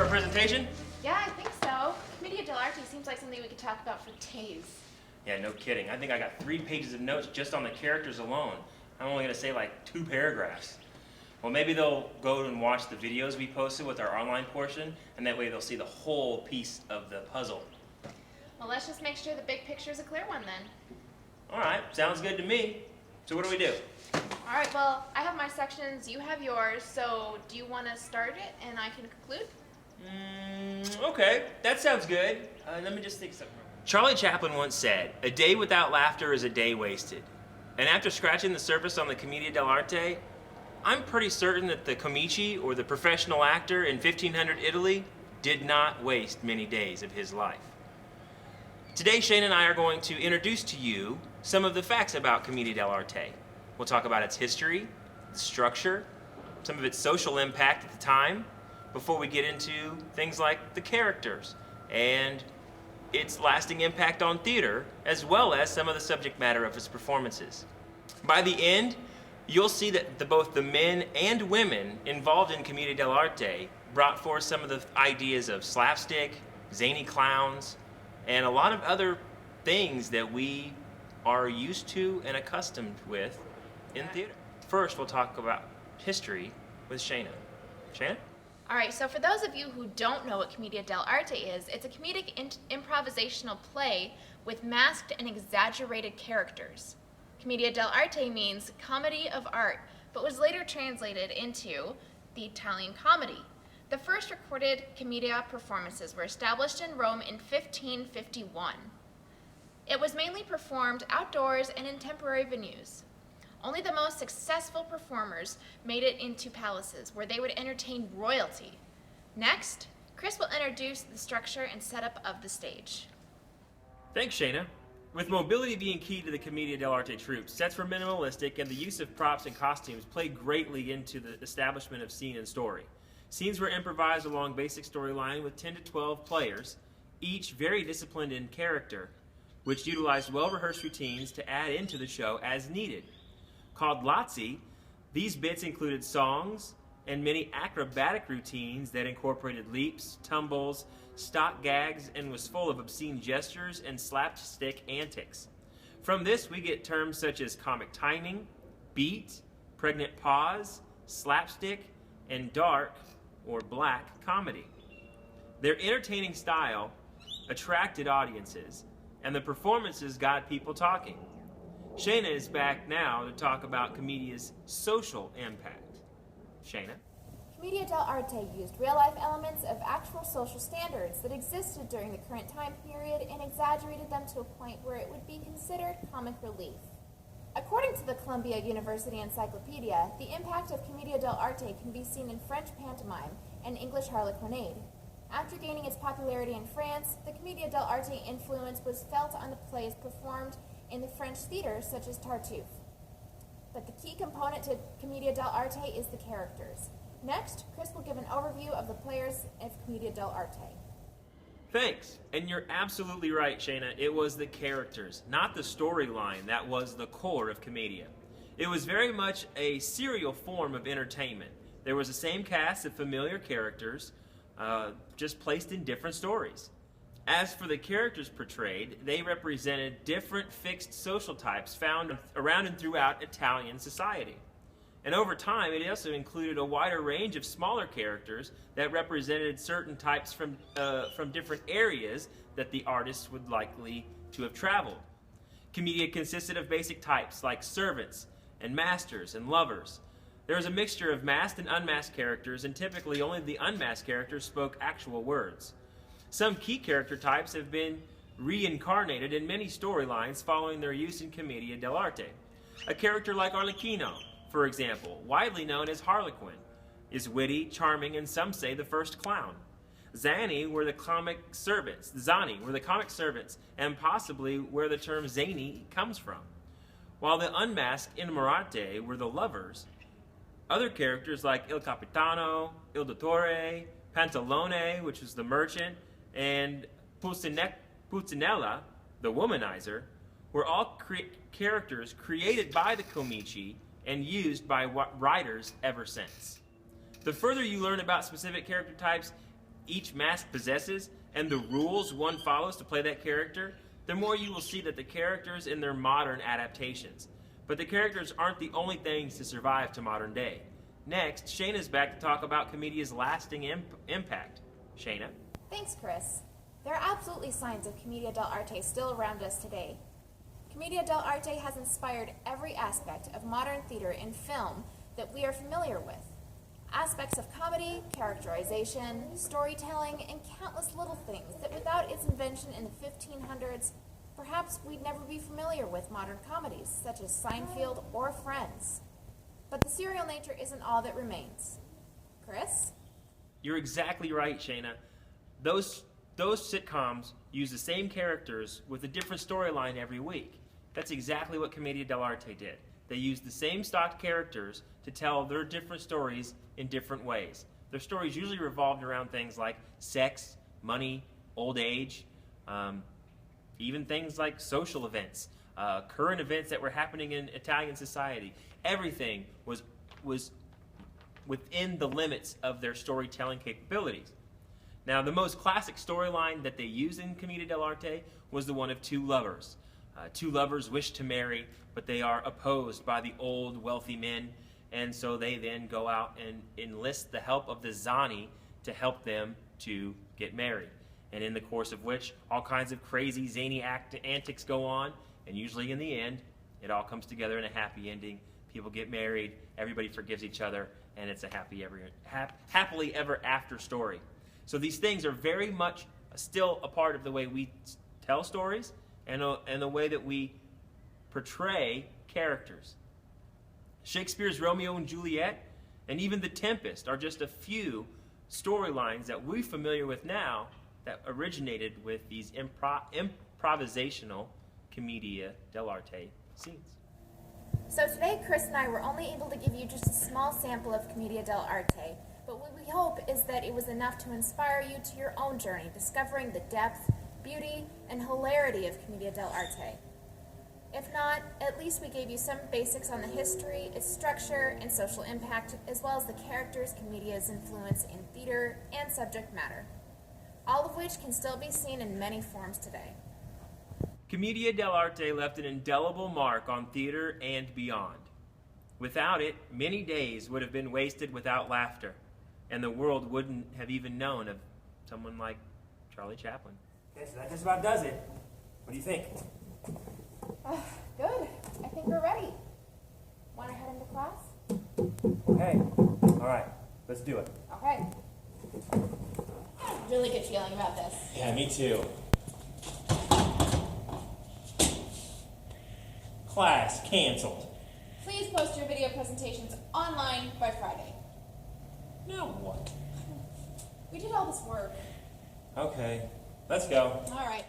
for a presentation? Yeah, I think so. Commedia Dell'Arte seems like something we could talk about for days. Yeah, no kidding. I think I got 3 pages of notes just on the characters alone. I'm only going to say like 2 paragraphs. Well, maybe they'll go and watch the videos we posted with our online portion, and that way they'll see the whole piece of the puzzle. Well, let's just make sure the big picture is a clear one then. All right, sounds good to me. So what do we do? All right, well, I have my sections, you have yours, so do you want to start it and I can conclude? Okay, that sounds good. Let me just think something. Charlie Chaplin once said, "A day without laughter is a day wasted." And after scratching the surface on the Commedia Dell'Arte, I'm pretty certain that the comici, or the professional actor in 1500 Italy, did not waste many days of his life. Today, Shane and I are going to introduce to you some of the facts about Commedia Dell'Arte. We'll talk about its history, its structure, some of its social impact at the time, before we get into things like the characters and its lasting impact on theater, as well as some of the subject matter of its performances. By the end, you'll see that both the men and women involved in Commedia Dell'Arte brought forth some of the ideas of slapstick, zany clowns, and a lot of other things that we are used to and accustomed with in theater. First, we'll talk about history with Shayna. Shayna? All right, so for those of you who don't know what Commedia Dell'Arte is, it's a comedic improvisational play with masked and exaggerated characters. Commedia dell'arte means comedy of art, but was later translated into the Italian comedy. The first recorded commedia performances were established in Rome in 1551. It was mainly performed outdoors and in temporary venues. Only the most successful performers made it into palaces where they would entertain royalty. Next, Chris will introduce the structure and setup of the stage. Thanks, Shayna. With mobility being key to the Commedia Dell'Arte troupe, sets were minimalistic and the use of props and costumes played greatly into the establishment of scene and story. Scenes were improvised along basic storyline with 10 to 12 players, each very disciplined in character, which utilized well-rehearsed routines to add into the show as needed. Called Lazzi, these bits included songs and many acrobatic routines that incorporated leaps, tumbles, stock gags, and was full of obscene gestures and slapstick antics. From this, we get terms such as comic timing, beat, pregnant pause, slapstick, and dark or black comedy. Their entertaining style attracted audiences, and the performances got people talking. Shayna is back now to talk about Commedia's social impact. Shayna? Commedia dell'arte used real-life elements of actual social standards that existed during the current time period and exaggerated them to a point where it would be considered comic relief. According to the Columbia University Encyclopedia, the impact of Commedia dell'arte can be seen in French pantomime and English harlequinade. After gaining its popularity in France, the Commedia dell'arte influence was felt on the plays performed in the French theater, such as Tartuffe. But the key component to Commedia dell'arte is the characters. Next, Chris will give an overview of the players of Commedia dell'arte. Thanks. And you're absolutely right, Shayna. It was the characters, not the storyline, that was the core of Commedia. It was very much a serial form of entertainment. There was the same cast of familiar characters, just placed in different stories. As for the characters portrayed, they represented different fixed social types found around and throughout Italian society. And over time, it also included a wider range of smaller characters that represented certain types from different areas that the artists would likely to have traveled. Commedia consisted of basic types like servants and masters and lovers. There was a mixture of masked and unmasked characters, and typically only the unmasked characters spoke actual words. Some key character types have been reincarnated in many storylines following their use in Commedia dell'arte. A character like Arlecchino, for example, widely known as Harlequin, is witty, charming, and some say the first clown. Zani were the comic servants, and possibly where the term zany comes from. While the unmasked Innamorate were the lovers, other characters like Il Capitano, Il Dottore, Pantalone, which was the merchant, and Pulcinella, the womanizer, were all characters created by the comici and used by writers ever since. The further you learn about specific character types, each mask possesses and the rules one follows to play that character, the more you will see that the characters in their modern adaptations. But the characters aren't the only things to survive to modern day. Next, Shayna's back to talk about Commedia's lasting impact. Shayna? Thanks, Chris. There are absolutely signs of Commedia dell'arte still around us today. Commedia dell'arte has inspired every aspect of modern theater and film that we are familiar with. Aspects of comedy, characterization, storytelling, and countless little things that without its invention in the 1500s, perhaps we'd never be familiar with modern comedies such as Seinfeld or Friends. But the serial nature isn't all that remains. Chris? You're exactly right, Shayna. Those sitcoms use the same characters with a different storyline every week. That's exactly what Commedia dell'arte did. They used the same stock characters to tell their different stories in different ways. Their stories usually revolved around things like sex, money, old age, even things like social events, current events that were happening in Italian society. Everything was within the limits of their storytelling capabilities. Now, the most classic storyline that they used in Commedia dell'arte was the one of two lovers. Two lovers wish to marry, but they are opposed by the old, wealthy men, and so they then go out and enlist the help of the Zani to help them to get married. And in the course of which, all kinds of crazy, zany antics go on, and usually in the end, it all comes together in a happy ending. People get married, everybody forgives each other, and it's a happily ever after story. So these things are very much still a part of the way we tell stories and the way that we portray characters. Shakespeare's Romeo and Juliet and even The Tempest are just a few storylines that we're familiar with now that originated with these improvisational Commedia dell'arte scenes. So today, Chris and I were only able to give you just a small sample of Commedia dell'arte, but what we hope is that it was enough to inspire you to your own journey, discovering the depth, beauty, and hilarity of Commedia dell'arte. If not, at least we gave you some basics on the history, its structure, and social impact, as well as the characters Commedia's influence in theater and subject matter, all of which can still be seen in many forms today. Commedia dell'arte left an indelible mark on theater and beyond. Without it, many days would have been wasted without laughter, and the world wouldn't have even known of someone like Charlie Chaplin. Okay, so that just about does it. What do you think? Good. I think we're ready. Want to head into class? Okay. All right. Let's do it. Okay. Really good feeling about this. Yeah, me too. Class canceled. Please post your video presentations online by Friday. Now what? We did all this work. Okay. Let's go. All right.